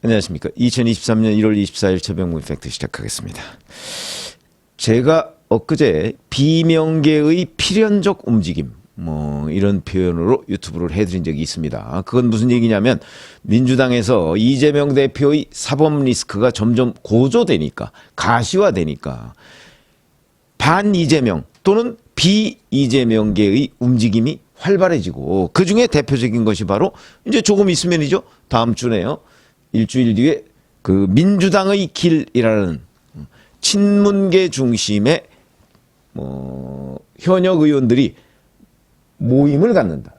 안녕하십니까. 2023년 1월 24일 최병무 팩트 시작하겠습니다. 제가 엊그제 비명계의 필연적 움직임 이런 표현으로 유튜브를 해드린 적이 있습니다. 그건 무슨 얘기냐면 민주당에서 이재명 대표의 사법 리스크가 점점 고조되니까 가시화되니까 반 이재명 또는 비 이재명계의 움직임이 활발해지고 그중에 대표적인 것이 바로 이제 조금 있으면이죠. 다음 주네요. 일주일 뒤에 그 민주당의 길이라는 친문계 중심의 현역 의원들이 모임을 갖는다.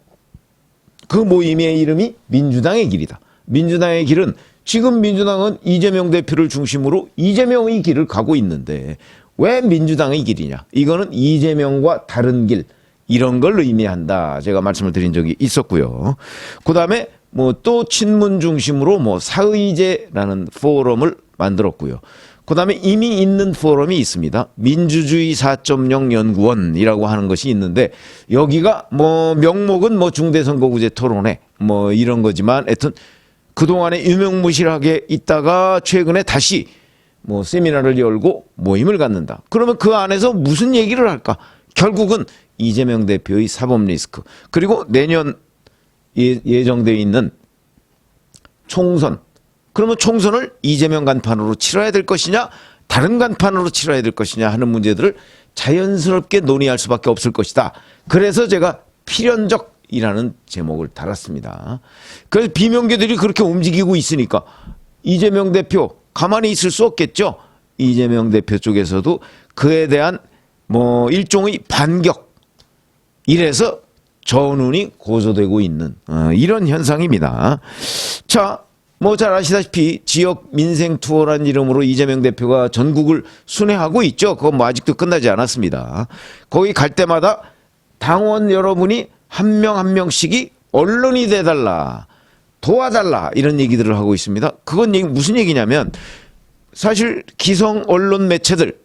그 모임의 이름이 민주당의 길이다. 민주당의 길은 지금 민주당은 이재명 대표를 중심으로 이재명의 길을 가고 있는데 왜 민주당의 길이냐? 이거는 이재명과 다른 길 이런 걸 의미한다. 제가 말씀을 드린 적이 있었고요. 그다음에 또 친문 중심으로 사의제라는 포럼을 만들었고요. 그다음에 이미 있는 포럼이 있습니다. 민주주의 4.0 연구원이라고 하는 것이 있는데 여기가 명목은 중대선거구제 토론회 이런 거지만 하여튼 그동안에 유명무실하게 있다가 최근에 다시 세미나를 열고 모임을 갖는다. 그러면 그 안에서 무슨 얘기를 할까? 결국은 이재명 대표의 사법 리스크 그리고 내년 예정되어 있는 총선. 그러면 총선을 이재명 간판으로 치러야 될 것이냐 다른 간판으로 치러야 될 것이냐 하는 문제들을 자연스럽게 논의할 수밖에 없을 것이다. 그래서 제가 필연적이라는 제목을 달았습니다. 그래서 비명계들이 그렇게 움직이고 있으니까 이재명 대표 가만히 있을 수 없겠죠. 이재명 대표 쪽에서도 그에 대한 일종의 반격 이래서 전운이 고조되고 있는 이런 현상입니다. 자, 잘 아시다시피 지역 민생 투어라는 이름으로 이재명 대표가 전국을 순회하고 있죠. 그건 아직도 끝나지 않았습니다. 거기 갈 때마다 당원 여러분이 한 명 한 명씩이 언론이 돼달라, 도와달라 이런 얘기들을 하고 있습니다. 그건 무슨 얘기냐면 사실 기성 언론 매체들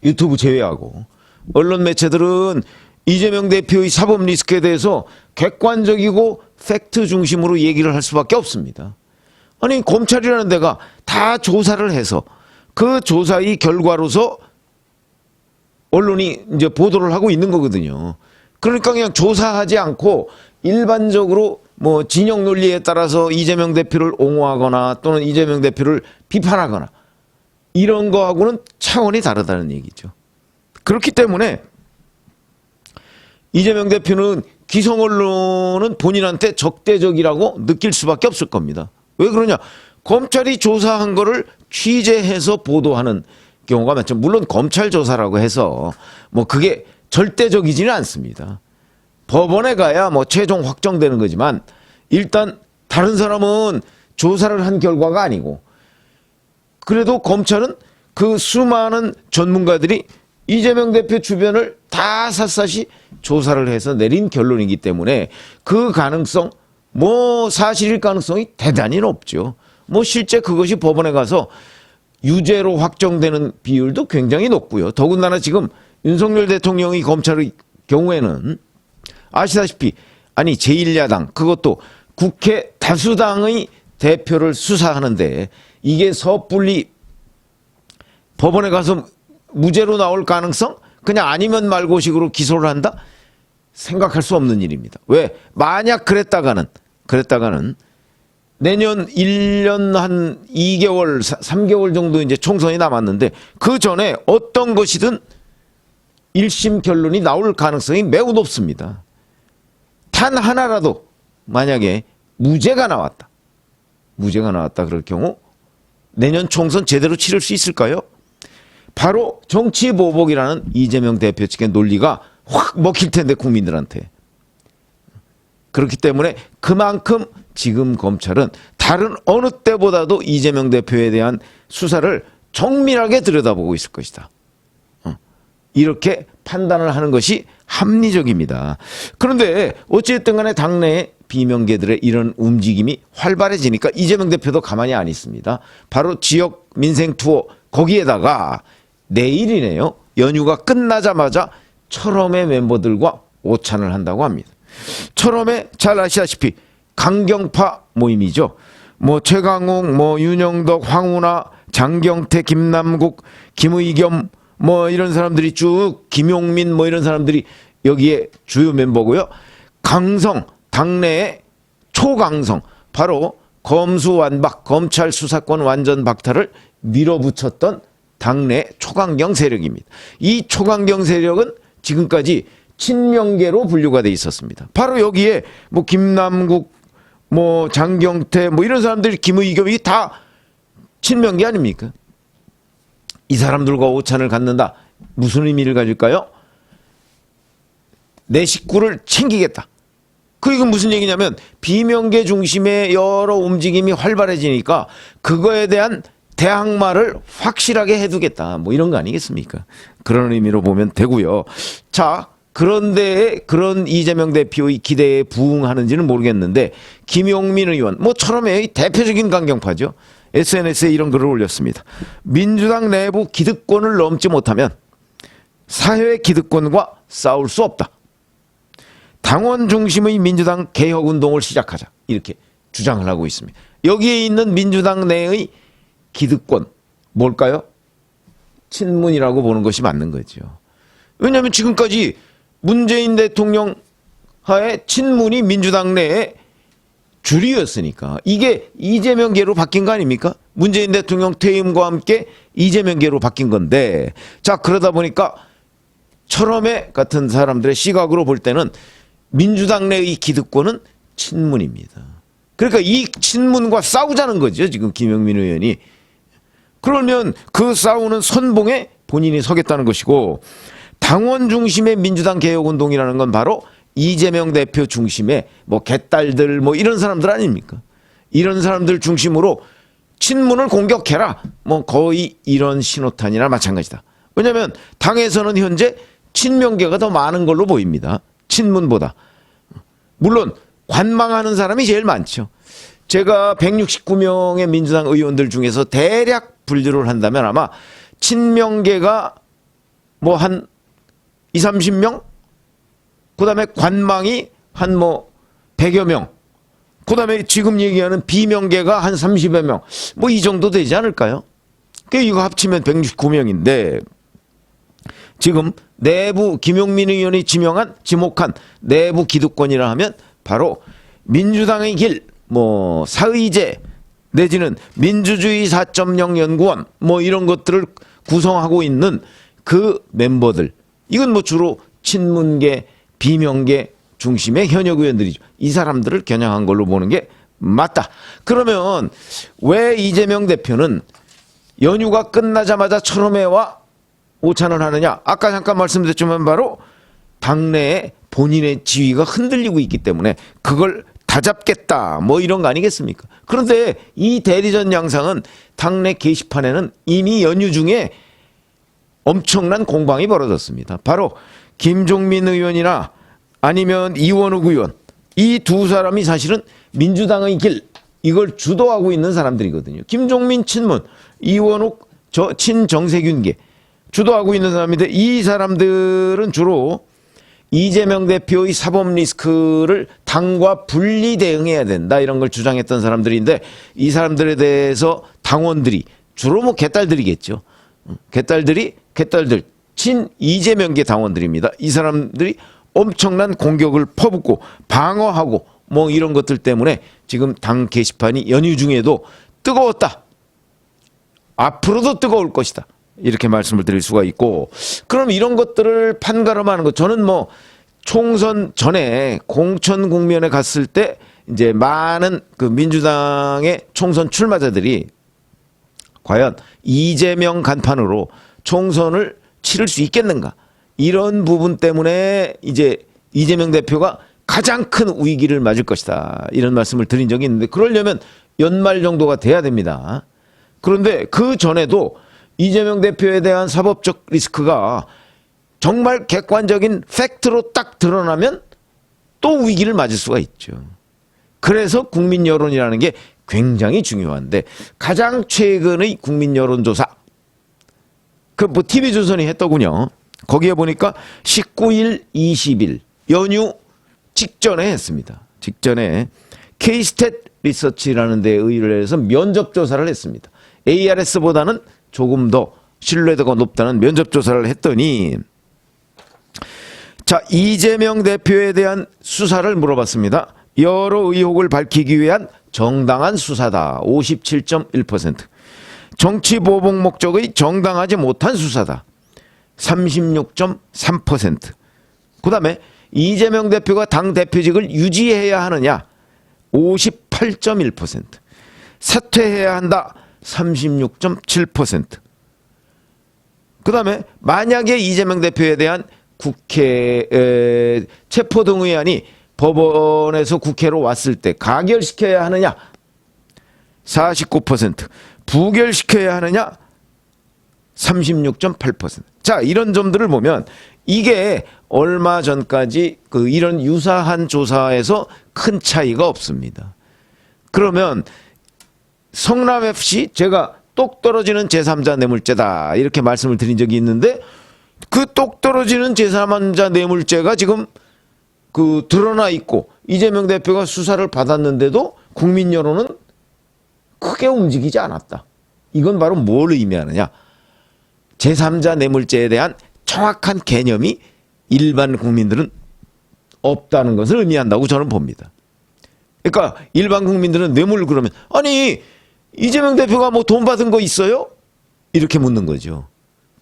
유튜브 제외하고 언론 매체들은 이재명 대표의 사법 리스크에 대해서 객관적이고 팩트 중심으로 얘기를 할 수밖에 없습니다. 아니 검찰이라는 데가 다 조사를 해서 그 조사의 결과로서 언론이 이제 보도를 하고 있는 거거든요. 그러니까 그냥 조사하지 않고 일반적으로 진영 논리에 따라서 이재명 대표를 옹호하거나 또는 이재명 대표를 비판하거나 이런 거하고는 차원이 다르다는 얘기죠. 그렇기 때문에 이재명 대표는 기성 언론은 본인한테 적대적이라고 느낄 수밖에 없을 겁니다. 왜 그러냐? 검찰이 조사한 거를 취재해서 보도하는 경우가 많죠. 물론 검찰 조사라고 해서 그게 절대적이지는 않습니다. 법원에 가야 최종 확정되는 거지만 일단 다른 사람은 조사를 한 결과가 아니고 그래도 검찰은 그 수많은 전문가들이 이재명 대표 주변을 다 샅샅이 조사를 해서 내린 결론이기 때문에 그 가능성, 사실일 가능성이 대단히 높죠. 실제 그것이 법원에 가서 유죄로 확정되는 비율도 굉장히 높고요. 더군다나 지금 윤석열 대통령이 검찰의 경우에는 아시다시피 제1야당 그것도 국회 다수당의 대표를 수사하는데 이게 섣불리 법원에 가서 무죄로 나올 가능성? 그냥 아니면 말고식으로 기소를 한다? 생각할 수 없는 일입니다. 왜? 만약 그랬다가는 내년 1년 한 2개월, 3개월 정도 이제 총선이 남았는데 그 전에 어떤 것이든 1심 결론이 나올 가능성이 매우 높습니다. 단 하나라도 만약에 무죄가 나왔다 그럴 경우 내년 총선 제대로 치를 수 있을까요? 바로 정치보복이라는 이재명 대표 측의 논리가 확 먹힐 텐데 국민들한테. 그렇기 때문에 그만큼 지금 검찰은 다른 어느 때보다도 이재명 대표에 대한 수사를 정밀하게 들여다보고 있을 것이다. 이렇게 판단을 하는 것이 합리적입니다. 그런데 어찌됐든 간에 당내에 비명계들의 이런 움직임이 활발해지니까 이재명 대표도 가만히 안 있습니다. 바로 지역 민생 투어 거기에다가 내일이네요. 연휴가 끝나자마자 철험의 멤버들과 오찬을 한다고 합니다. 철험에 잘 아시다시피 강경파 모임이죠. 뭐 최강욱, 뭐 윤영덕, 황운하, 장경태, 김남국, 김의겸 뭐 이런 사람들이 쭉 김용민 뭐 이런 사람들이 여기에 주요 멤버고요. 강성, 당내의 초강성, 바로 검수완박, 검찰 수사권 완전 박탈을 밀어붙였던 당내 초강경 세력입니다. 이 초강경 세력은 지금까지 친명계로 분류가 돼 있었습니다. 바로 여기에 뭐 김남국, 뭐 장경태, 뭐 이런 사람들이 김의겸이 다 친명계 아닙니까? 이 사람들과 오찬을 갖는다. 무슨 의미를 가질까요? 내 식구를 챙기겠다. 그리고 무슨 얘기냐면 비명계 중심의 여러 움직임이 활발해지니까 그거에 대한 대항마를 확실하게 해두겠다. 뭐 이런 거 아니겠습니까? 그런 의미로 보면 되고요. 자, 그런데 그런 이재명 대표의 기대에 부응하는지는 모르겠는데 김용민 의원, 뭐 처음에 대표적인 강경파죠. SNS에 이런 글을 올렸습니다. 민주당 내부 기득권을 넘지 못하면 사회 기득권과 싸울 수 없다. 당원 중심의 민주당 개혁운동을 시작하자. 이렇게 주장을 하고 있습니다. 여기에 있는 민주당 내의 기득권 뭘까요? 친문이라고 보는 것이 맞는 거죠. 왜냐하면 지금까지 문재인 대통령 하에 친문이 민주당 내에 주류였으니까 이게 이재명계로 바뀐 거 아닙니까? 문재인 대통령 퇴임과 함께 이재명계로 바뀐 건데, 자, 그러다 보니까 철험회 같은 사람들의 시각으로 볼 때는 민주당 내의 기득권은 친문입니다. 그러니까 이 친문과 싸우자는 거죠, 지금 김용민 의원이. 그러면 그 싸우는 선봉에 본인이 서겠다는 것이고, 당원 중심의 민주당 개혁운동이라는 건 바로 이재명 대표 중심의 뭐 개딸들 뭐 이런 사람들 아닙니까? 이런 사람들 중심으로 친문을 공격해라. 뭐 거의 이런 신호탄이나 마찬가지다. 왜냐하면 당에서는 현재 친명계가 더 많은 걸로 보입니다. 친문보다. 물론 관망하는 사람이 제일 많죠. 제가 169명의 민주당 의원들 중에서 대략 분류를 한다면 아마 친명계가 뭐 한 20, 30명? 그 다음에 관망이 한 뭐 100여 명. 그 다음에 지금 얘기하는 비명계가 한 30여 명. 뭐 이 정도 되지 않을까요? 이거 합치면 169명인데 지금 내부 김용민 의원이 지목한 내부 기득권이라 하면 바로 민주당의 길, 뭐 사의제 내지는 민주주의 4.0 연구원 뭐 이런 것들을 구성하고 있는 그 멤버들. 이건 뭐 주로 친문계, 비명계 중심의 현역 의원들이죠. 이 사람들을 겨냥한 걸로 보는 게 맞다. 그러면 왜 이재명 대표는 연휴가 끝나자마자 철험회와 오찬을 하느냐? 아까 잠깐 말씀드렸지만 바로 당내에 본인의 지위가 흔들리고 있기 때문에 그걸 다잡겠다 뭐 이런 거 아니겠습니까? 그런데 이 대리전 양상은 당내 게시판에는 이미 연휴 중에 엄청난 공방이 벌어졌습니다. 바로 김종민 의원이나 아니면 이원욱 의원, 이 두 사람이 사실은 민주당의 길, 이걸 주도하고 있는 사람들이거든요. 김종민 친문, 이원욱 친정세균계 주도하고 있는 사람인데, 이 사람들은 주로 이재명 대표의 사법 리스크를 당과 분리 대응해야 된다 이런 걸 주장했던 사람들인데, 이 사람들에 대해서 당원들이 주로 뭐 개딸들이겠죠. 개딸들 친 이재명계 당원들입니다. 이 사람들이 엄청난 공격을 퍼붓고 방어하고 뭐 이런 것들 때문에 지금 당 게시판이 연휴 중에도 뜨거웠다. 앞으로도 뜨거울 것이다. 이렇게 말씀을 드릴 수가 있고, 그럼 이런 것들을 판가름하는 것, 저는 뭐 총선 전에 공천 국면에 갔을 때 이제 많은 그 민주당의 총선 출마자들이 과연 이재명 간판으로 총선을 치를 수 있겠는가, 이런 부분 때문에 이제 이재명 대표가 가장 큰 위기를 맞을 것이다 이런 말씀을 드린 적이 있는데, 그러려면 연말 정도가 돼야 됩니다. 그런데 그 전에도 이재명 대표에 대한 사법적 리스크가 정말 객관적인 팩트로 딱 드러나면 또 위기를 맞을 수가 있죠. 그래서 국민 여론이라는 게 굉장히 중요한데, 가장 최근의 국민 여론조사, 그 뭐 TV조선이 했더군요. 거기에 보니까 19일, 20일 연휴 직전에 했습니다. 직전에 K스탯 리서치라는 데에 의뢰를 해서 면접 조사를 했습니다. ARS보다는 조금 더 신뢰도가 높다는 면접 조사를 했더니, 자, 이재명 대표에 대한 수사를 물어봤습니다. 여러 의혹을 밝히기 위한 정당한 수사다. 57.1%. 정치 보복 목적의 정당하지 못한 수사다. 36.3%. 그 다음에 이재명 대표가 당 대표직을 유지해야 하느냐. 58.1%. 사퇴해야 한다. 36.7%. 그 다음에 만약에 이재명 대표에 대한 국회 체포동의안이 법원에서 국회로 왔을 때 가결시켜야 하느냐 49%, 부결시켜야 하느냐 36.8%. 자, 이런 점들을 보면 이게 얼마 전까지 이런 유사한 조사에서 큰 차이가 없습니다. 그러면 성남FC 제가 똑 떨어지는 제3자 뇌물죄다 이렇게 말씀을 드린 적이 있는데, 그 똑 떨어지는 제3자 뇌물죄가 지금 드러나 있고 이재명 대표가 수사를 받았는데도 국민 여론은 크게 움직이지 않았다. 이건 바로 뭘 의미하느냐? 제3자 뇌물죄에 대한 정확한 개념이 일반 국민들은 없다는 것을 의미한다고 저는 봅니다. 그러니까 일반 국민들은 뇌물 그러면 아니 이재명 대표가 뭐 돈 받은 거 있어요? 이렇게 묻는 거죠.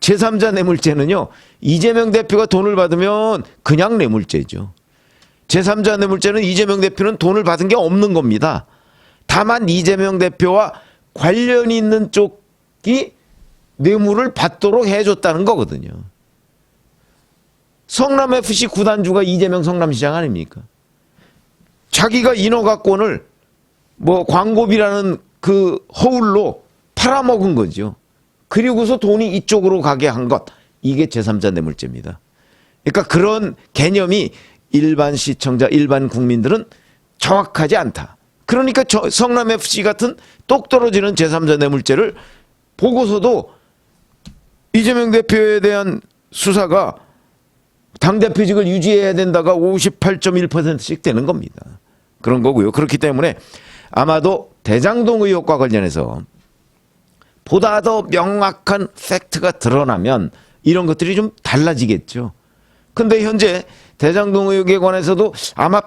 제3자 뇌물죄는요, 이재명 대표가 돈을 받으면 그냥 뇌물죄죠. 제3자 뇌물죄는 이재명 대표는 돈을 받은 게 없는 겁니다. 다만 이재명 대표와 관련이 있는 쪽이 뇌물을 받도록 해줬다는 거거든요. 성남FC 구단주가 이재명 성남시장 아닙니까? 자기가 인허가권을 뭐 광고비라는 허울로 팔아먹은 거죠. 그리고서 돈이 이쪽으로 가게 한 것. 이게 제3자 뇌물죄입니다. 그러니까 그런 개념이 일반 시청자, 일반 국민들은 정확하지 않다. 그러니까 성남FC 같은 똑 떨어지는 제3자 뇌물죄를 보고서도 이재명 대표에 대한 수사가 당대표직을 유지해야 된다가 58.1%씩 되는 겁니다. 그런 거고요. 그렇기 때문에 아마도 대장동 의혹과 관련해서 보다 더 명확한 팩트가 드러나면 이런 것들이 좀 달라지겠죠. 근데 현재 대장동 의혹에 관해서도 아마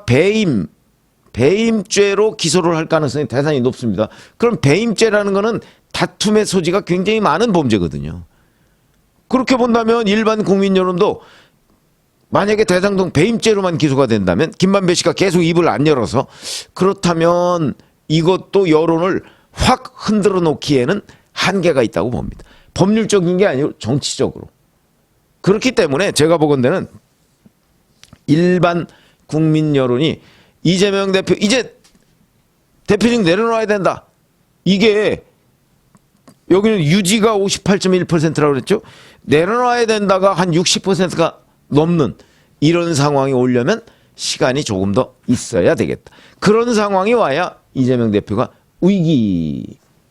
배임죄로 기소를 할 가능성이 대단히 높습니다. 그럼 배임죄라는 거는 다툼의 소지가 굉장히 많은 범죄거든요. 그렇게 본다면 일반 국민 여론도 만약에 대장동 배임죄로만 기소가 된다면 김만배 씨가 계속 입을 안 열어서 그렇다면 이것도 여론을 확 흔들어 놓기에는 한계가 있다고 봅니다. 법률적인 게 아니고 정치적으로. 그렇기 때문에 제가 보건대는 일반 국민 여론이 이재명 대표 이제 대표직 내려놔야 된다. 이게 여기는 유지가 58.1%라고 그랬죠. 내려놔야 된다가 한 60%가 넘는 이런 상황이 오려면 시간이 조금 더 있어야 되겠다. 그런 상황이 와야 이재명 대표가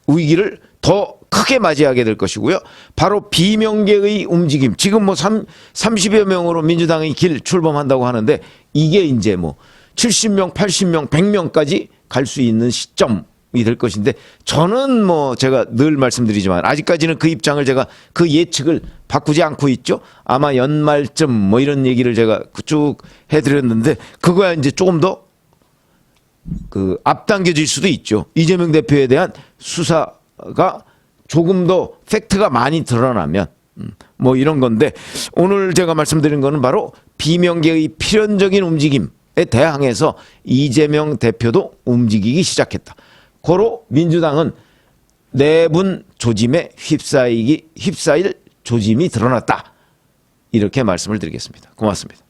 위기를 더 크게 맞이하게 될 것이고요. 바로 비명계의 움직임. 지금 뭐 30여 명으로 민주당의 길 출범한다고 하는데 이게 이제 뭐 70명, 80명, 100명까지 갈 수 있는 시점이 될 것인데 저는 뭐 제가 늘 말씀드리지만 아직까지는 그 입장을 제가 그 예측을 바꾸지 않고 있죠. 아마 연말쯤 뭐 이런 얘기를 제가 쭉 해드렸는데 그거야 이제 조금 더 앞당겨질 수도 있죠. 이재명 대표에 대한 수사가 조금 더 팩트가 많이 드러나면 뭐 이런 건데 오늘 제가 말씀드린 거는 바로 비명계의 필연적인 움직임에 대항해서 이재명 대표도 움직이기 시작했다. 고로 민주당은 내분 조짐에 휩싸일 조짐이 드러났다. 이렇게 말씀을 드리겠습니다. 고맙습니다.